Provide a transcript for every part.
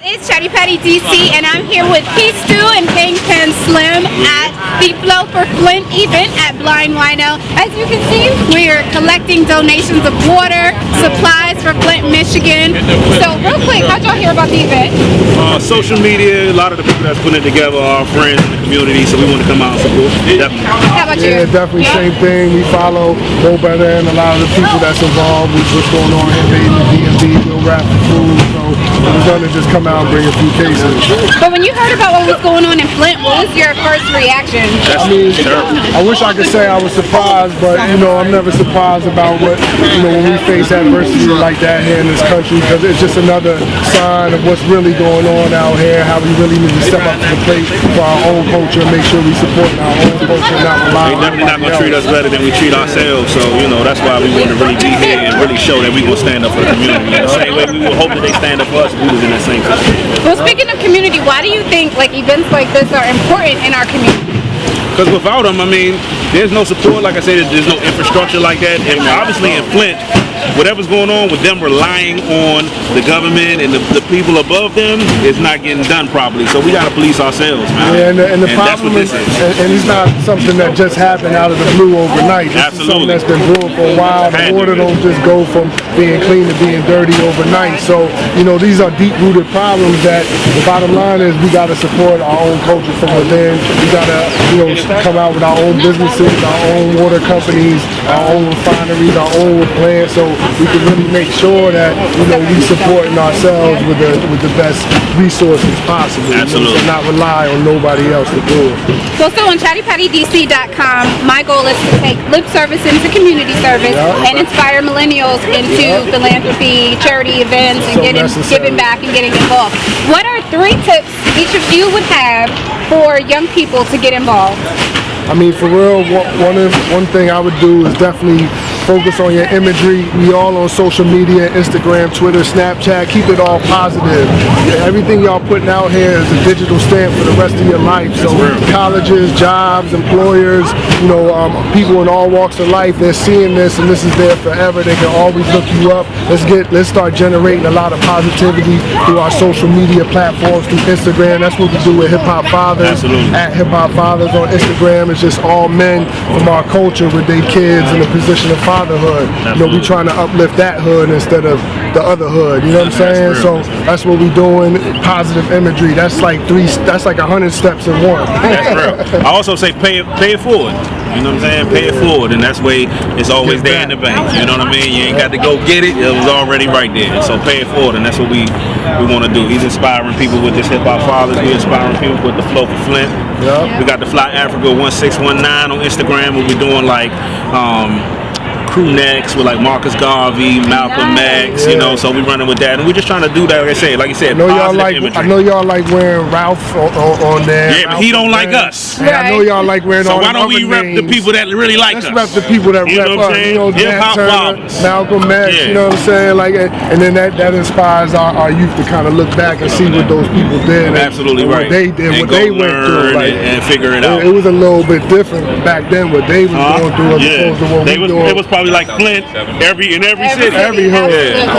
It's Chatty DC, and I'm here with Peace Stew and Kingpen Slim at the Flow for Flint event at Blind Wino. As you can see, we're collecting donations of water, supplies for Flint, Michigan. So real quick, how'd y'all hear about the event? Social media, a lot of the people that's putting it together are friends in the community, so we want to come out and support. Definitely. How about you? Yeah, definitely same thing. We follow Bo Better and a lot of the people that's involved with what's going on here, baby, DMV, we'll rap for food, so we're gonna just come out and bring a few cases. But when you heard about what was going on in Flint, what was your first reaction? I mean, I wish I could say I was surprised, but you know, I'm never surprised about what, you know, when we face adversity like that here in this country, because it's just another sign of what's really going on out here, how we really need to step up to the plate for our own culture, make sure we support our own culture, not rely on They definitely not gonna treat us better than we treat ourselves, so you know, that's why we want to really be here and really show that we gonna stand up for the community. The same way we would hope that they stand up for us if we was in that same situation. Well, speaking of community, why do you think like events like this are important in our community? Because without them, I mean, there's no support. Like I said, there's no infrastructure like that. And obviously in Flint, whatever's going on with them relying on the government and the people above them is not getting done properly. So we got to police ourselves, man. Yeah, and the problem is, and it's not something that just happened out of the blue overnight. This Absolutely. is something that's been brewing for a while. The water don't just go from being clean to being dirty overnight. So, you know, these are deep-rooted problems that the bottom line is we got to support our own culture from within. We got to, you know, come out with our own businesses, our own water companies, our own refineries, our own plants, so we can really make sure that, you know, we supporting ourselves with the best resources possible. Absolutely. You know, so not rely on nobody else to do it. Well, so on chattypattydc.com, my goal is to take lip service into community service and inspire millennials into philanthropy, charity events, and giving back and getting involved. What are 3 tips each of you would have for young people to get involved? I mean, for real, one thing I would do is definitely focus on your imagery. We all on social media, Instagram, Twitter, Snapchat. Keep it all positive. Everything y'all putting out here is a digital stamp for the rest of your life. So colleges, jobs, employers, you know, people in all walks of life, they're seeing this and this is there forever. They can always look you up. Let's start generating a lot of positivity through our social media platforms, through Instagram. That's what we do with Hip Hop Fathers. Absolutely. At Hip Hop Fathers on Instagram. It's just all men from our culture with their kids in a position of fatherhood. You know, we trying to uplift that hood instead of the other hood. You know what I'm saying? So that's what we doing. Positive imagery. That's like 100 steps in one. That's real. I also say pay it forward. You know what I'm saying? Pay it forward, and that's way it's always there in the bank. You know what I mean? You ain't got to go get it. It was already right there. So pay it forward, and that's what we want to do. He's inspiring people with this Hip Hop Fathers. We're inspiring people with the Flow for Flint. Yep. We got the Fly Africa 1619 on Instagram. We'll be doing like crew necks with like Marcus Garvey, Malcolm X, you know, so we running with that, and we're just trying to do that. Like you said, I know y'all like imagery. wearing Ralph on there. Yeah, but he don't like us. And I know y'all like wearing So all why don't we rep the people that really like us? Let's rep the people that You rep know what I'm us. saying? You know, Hip Hop Fathers. Malcolm X, you know what I'm saying? Like, and then that inspires our youth to kind of look back and see what those people did. Absolutely and right. What they did, and what they went through. Like, and figure it out. It was a little bit different back then what they was going through as opposed to what we doing. It was probably like Flint in every city. Every hood.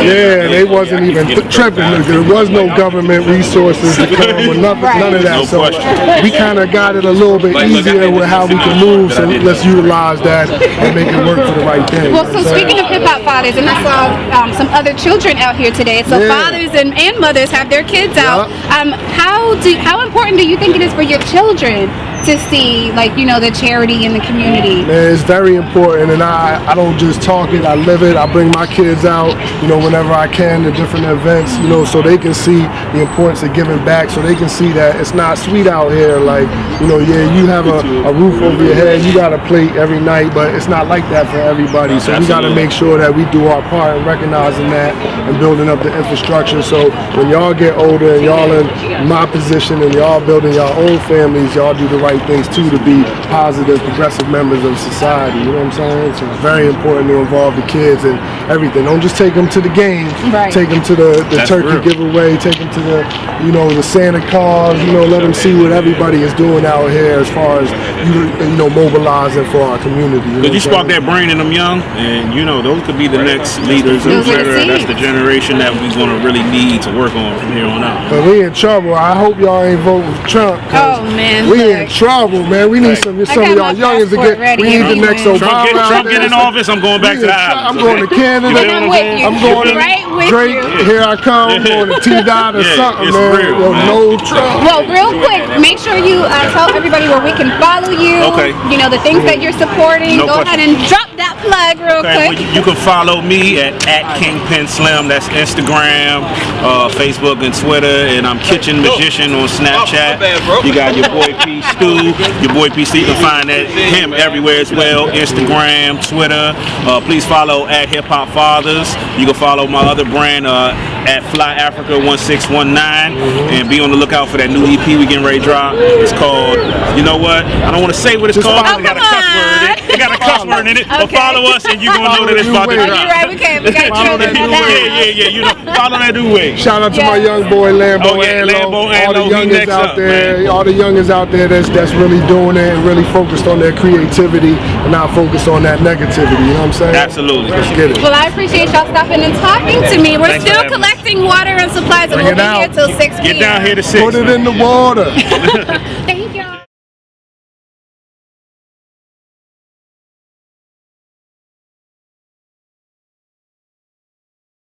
Yeah, they wasn't even tripping. There was no government resources to come with none of that. No so question. we kind of got it a little bit easier with how we can move. So let's utilize that and make it work for the right thing. Well, so speaking of Hip Hop Fathers, and I saw some other children out here today. So fathers and mothers have their kids out. How important do you think it is for your children to see, like, you know, the charity in the community? Man, it's very important, and I don't just talk it, I live it. I bring my kids out, you know, whenever I can to different events, you know, so they can see the importance of giving back, so they can see that it's not sweet out here. Like, you know, yeah, you have a roof over your head, you got a plate every night, but it's not like that for everybody. So we got to make sure that we do our part in recognizing that and building up the infrastructure. So when y'all get older and y'all in my position and y'all building your own families, y'all do the right right things too, to be positive, progressive members of society. You know what I'm saying? So it's very important to involve the kids in everything. Don't just take them to the game. Right. Take them to the turkey real. giveaway. Take them to the, you know, the Santa Claus. You know, let them see what everybody is doing out here as far as you know, mobilizing for our community. Because you spark that brain in them young, and you know those could be the next leaders, Those are the etc. That's the seeds. generation that we're going to really need to work on from here on out. But we in trouble. I hope y'all ain't voting for Trump. 'Cause Oh, man, we look. in trouble, man. We need some of got y'all my youngins to passport get. ready We need the anyway. next Obama. Trump get in office, I'm going back to the islands. I'm going to Canada. And I'm with you. I'm going to Right with Drake. you. Here I come. I'm going to T-Dot or Yeah, something, it's man. real, Yo, man. no Trump. Well, real quick, make sure you tell everybody where we can follow you. Okay. You know, the things that you're supporting. No Go question. ahead and drop that plug real Okay, quick. well, you can follow me at Kingpen Slim. That's Instagram, Facebook, and Twitter. And I'm Kitchen Magician on Snapchat. You got your boy P Stu. Your boy P Stu. You can find him everywhere as well. Instagram, Twitter. Please follow at Hip Hop Fathers. You can follow my other brand at Fly Africa 1619, and be on the lookout for that new EP we getting ready to drop. It's called, you know what? I don't want to say what it's called. follow. It got a cuss word in it. It got a cuss word in it. But Okay. follow us, and you're gonna know that it's about to Follow drop. You're right. Okay, we got Follow that children. new wave. Yeah. You know, follow that new way. Shout out to Yeah. my young boy Lambo Oh, yeah, Anlo, Lambo all Anlo, the he youngins next out up, there, man. all the youngins out there that's really doing it and really focused on their creativity and not focused on that negativity. You know what I'm saying? Absolutely. Let's get it. Well, I appreciate y'all stopping and talking to me. We're Thanks for still having me. collecting water and supplies, and Bring we'll it be out. here till 6 p.m. Get down here to 6. Put it in the water. Thank